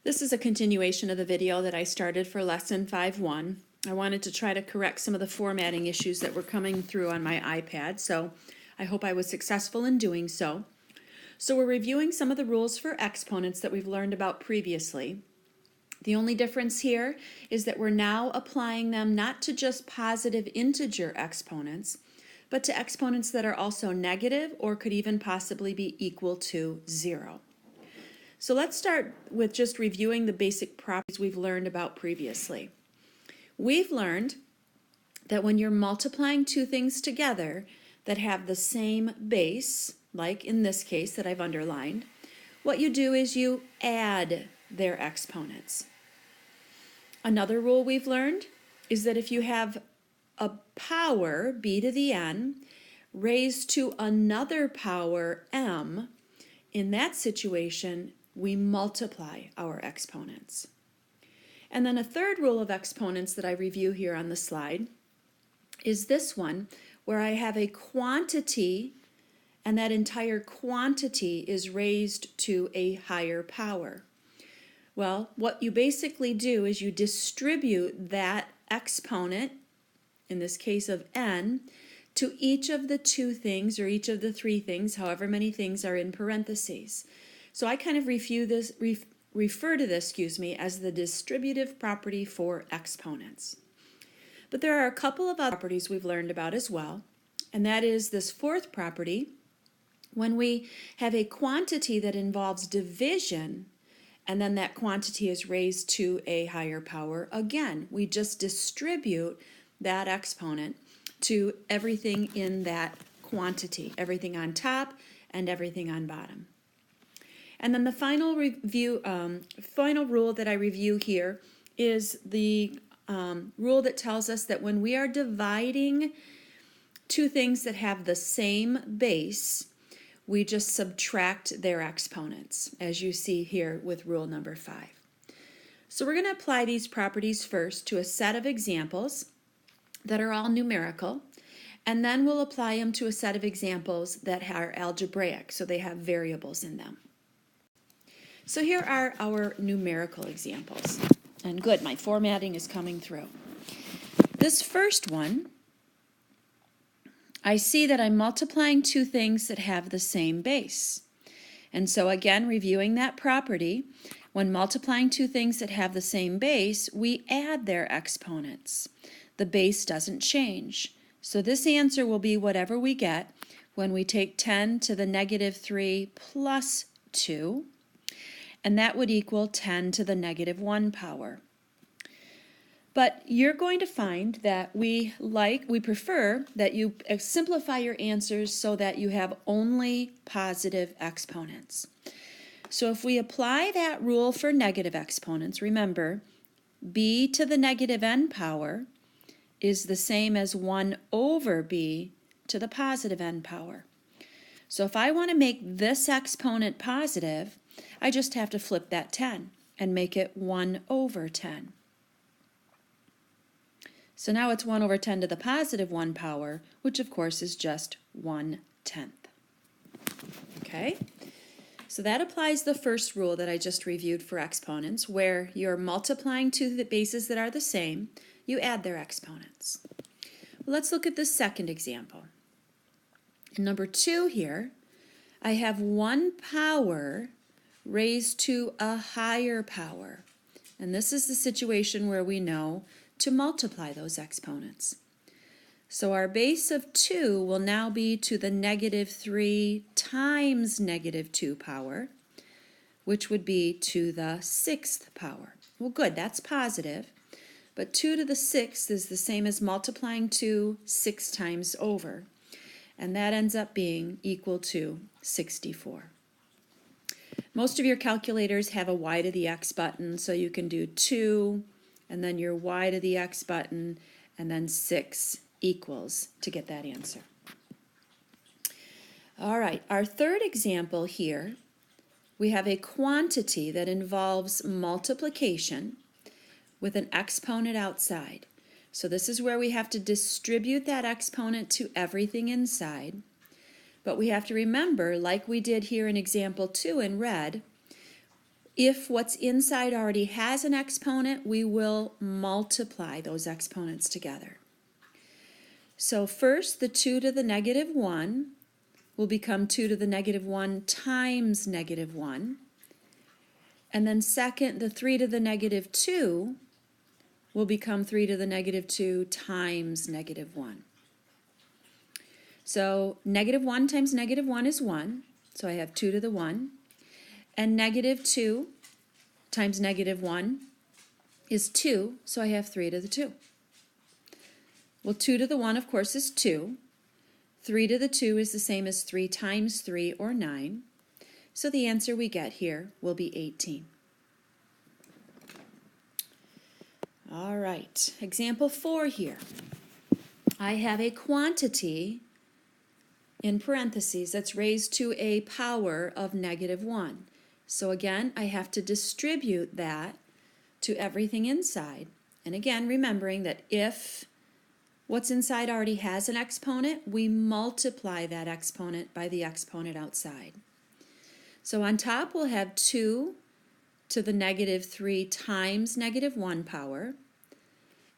This is a continuation of the video that I started for lesson 5.1. I wanted to try to correct some of the formatting issues that were coming through on my iPad, so I hope I was successful in doing so. So we're reviewing some of the rules for exponents that we've learned about previously. The only difference here is that we're now applying them not to just positive integer exponents, but to exponents that are also negative or could even possibly be equal to 0. So let's start with just reviewing the basic properties we've learned about previously. We've learned that when you're multiplying two things together that have the same base, like in this case that I've underlined, what you do is you add their exponents. Another rule we've learned is that if you have a power, b to the n, raised to another power, m, in that situation, we multiply our exponents. And then a third rule of exponents that I review here on the slide is this one, where I have a quantity and that entire quantity is raised to a higher power. Well, what you basically do is you distribute that exponent, in this case of n, to each of the two things or each of the three things, however many things are in parentheses. So I kind of refer to this, as the distributive property for exponents. But there are a couple of other properties we've learned about as well, and that is this fourth property. When we have a quantity that involves division, and then that quantity is raised to a higher power, again, we just distribute that exponent to everything in that quantity, everything on top and everything on bottom. And then the final rule that I review here is the rule that tells us that when we are dividing two things that have the same base, we just subtract their exponents, as you see here with rule number 5. So we're going to apply these properties first to a set of examples that are all numerical, and then we'll apply them to a set of examples that are algebraic, so they have variables in them. So here are our numerical examples. And good, my formatting is coming through. This first one, I see that I'm multiplying two things that have the same base. And so again, reviewing that property, when multiplying two things that have the same base, we add their exponents. The base doesn't change. So this answer will be whatever we get when we take 10 to the negative 3 plus 2, and that would equal 10 to the negative 1 power. But you're going to find that we prefer that you simplify your answers so that you have only positive exponents. So if we apply that rule for negative exponents, remember, b to the negative n power is the same as 1 over b to the positive n power. So if I want to make this exponent positive, I just have to flip that 10 and make it 1 over 10. So now it's 1 over 10 to the positive 1 power, which of course is just 1/10. Okay? So that applies the first rule that I just reviewed for exponents, where you're multiplying two the bases that are the same, you add their exponents. Well, let's look at the second example. In number 2 here, I have 1 power raised to a higher power. And this is the situation where we know to multiply those exponents. So our base of 2 will now be to the negative 3 times negative 2 power, which would be to the 6th power. Well, good, that's positive. But 2 to the 6th is the same as multiplying 2 6 times over. And that ends up being equal to 64. Most of your calculators have a y to the x button, so you can do 2, and then your y to the x button, and then 6 equals to get that answer. All right, our third example here, we have a quantity that involves multiplication with an exponent outside. So this is where we have to distribute that exponent to everything inside. But we have to remember, like we did here in example 2 in red, If what's inside already has an exponent, we will multiply those exponents together. So first, the 2 to the negative 1 will become 2 to the negative 1 times negative 1. And then second, the 3 to the negative 2 will become 3 to the negative 2 times negative 1. So negative 1 times negative 1 is 1, so I have 2 to the 1. And negative 2 times negative 1 is 2, so I have 3 to the 2. Well, 2 to the 1, of course, is 2. 3 to the 2 is the same as 3 times 3, or 9. So the answer we get here will be 18. All right, example 4 here. I have a quantity in parentheses that's raised to a power of negative 1. So again, I have to distribute that to everything inside. And again, remembering that if what's inside already has an exponent, we multiply that exponent by the exponent outside. So on top we'll have 2 to the negative 3 times negative 1 power.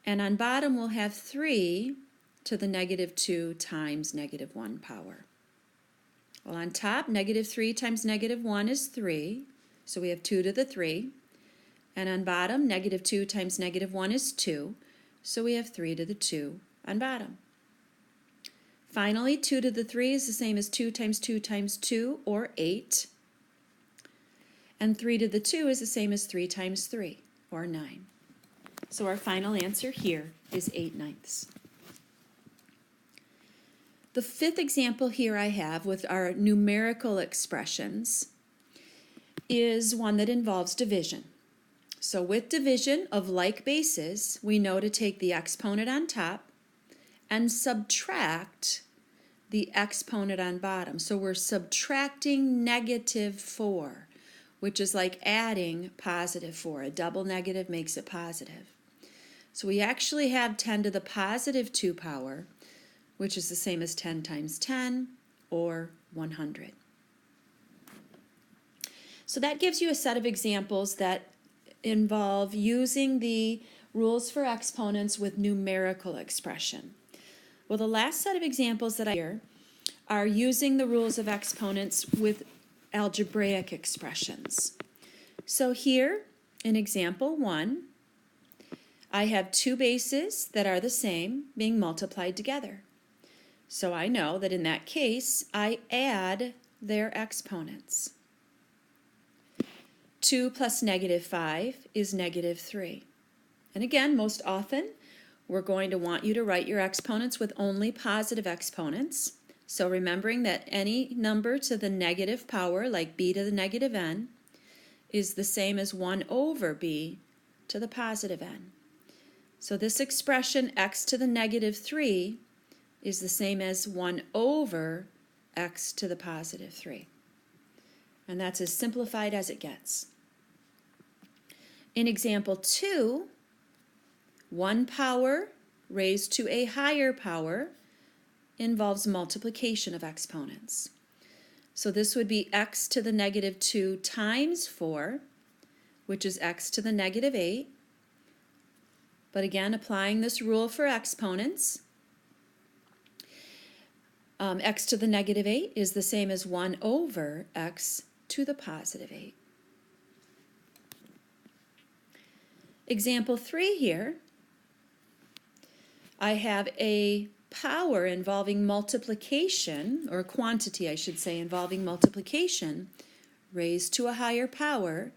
And on bottom we'll have 3 to the negative 2 times negative 1 power. Well, on top, negative 3 times negative 1 is 3, so we have 2 to the 3. And on bottom, negative 2 times negative 1 is 2, so we have 3 to the 2 on bottom. Finally, 2 to the 3 is the same as 2 times 2 times 2, or 8. And 3 to the 2 is the same as 3 times 3, or 9. So our final answer here is 8/9. The fifth example here I have with our numerical expressions is one that involves division. So with division of like bases, we know to take the exponent on top and subtract the exponent on bottom. So we're subtracting negative 4, which is like adding positive 4. A double negative makes it positive. So we actually have 10 to the positive 2 power, which is the same as 10 times 10, or 100. So that gives you a set of examples that involve using the rules for exponents with numerical expression. Well, the last set of examples that I here are using the rules of exponents with algebraic expressions. So here, in example 1, I have two bases that are the same being multiplied together. So I know that in that case, I add their exponents. 2 plus negative 5 is negative 3. And again, most often, we're going to want you to write your exponents with only positive exponents. So remembering that any number to the negative power, like b to the negative n, is the same as 1 over b to the positive n. So this expression, x to the negative 3, is the same as 1 over x to the positive 3. And that's as simplified as it gets. In example 2, 1 power raised to a higher power involves multiplication of exponents. So this would be x to the negative 2 times 4, which is x to the negative 8. But again, applying this rule for exponents, x to the negative 8 is the same as 1 over x to the positive 8. Example 3 here, I have a power involving multiplication, or a quantity I should say, involving multiplication raised to a higher power.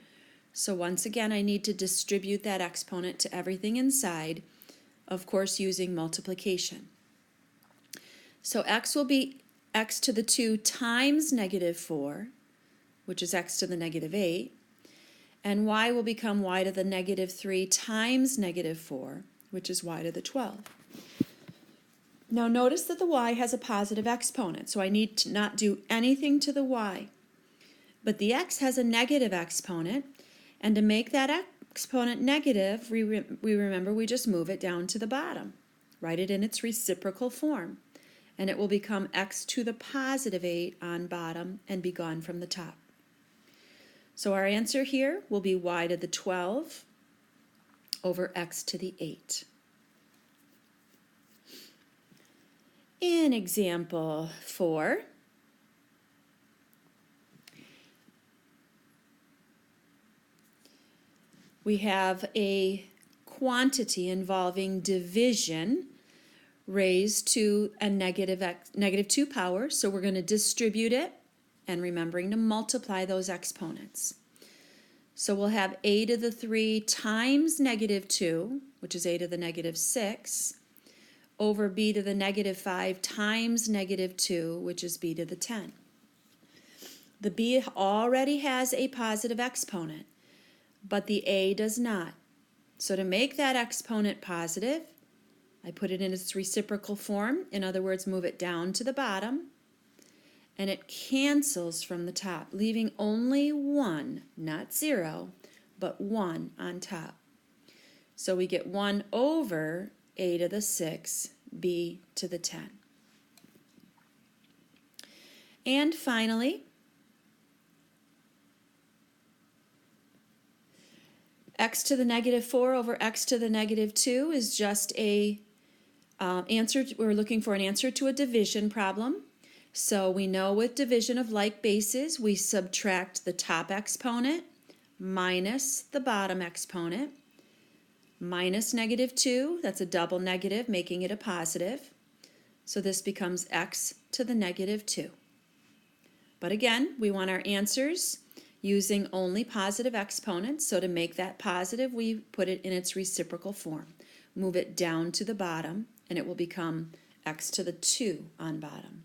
So once again, I need to distribute that exponent to everything inside, of course using multiplication. So x will be x to the 2 times negative 4, which is x to the negative 8, and y will become y to the negative 3 times negative 4, which is y to the 12. Now notice that the y has a positive exponent, so I need to not do anything to the y. But the x has a negative exponent, and to make that exponent negative, we remember we just move it down to the bottom. Write it in its reciprocal form, and it will become x to the positive 8 on bottom and be gone from the top. So our answer here will be y to the 12 over x to the 8. In example 4, we have a quantity involving division raised to a negative 2 power, so we're going to distribute it and remembering to multiply those exponents. So we'll have a to the 3 times negative 2, which is a to the negative 6, over b to the negative 5 times negative 2, which is b to the 10. The b already has a positive exponent, but the a does not. So to make that exponent positive, I put it in its reciprocal form. In other words, move it down to the bottom, and it cancels from the top, leaving only 1, not 0, but 1 on top. So we get 1 over a to the 6, b to the 10. And finally, x to the negative 4 over x to the negative 2 is just a answer. We're looking for an answer to a division problem. So we know with division of like bases, we subtract the top exponent minus the bottom exponent, minus negative 2, that's a double negative, making it a positive. So this becomes x to the negative 2. But again, we want our answers using only positive exponents. So to make that positive, we put it in its reciprocal form. Move it down to the bottom, and it will become x to the 2 on bottom.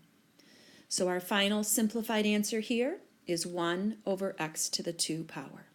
So our final simplified answer here is 1 over x to the 2 power.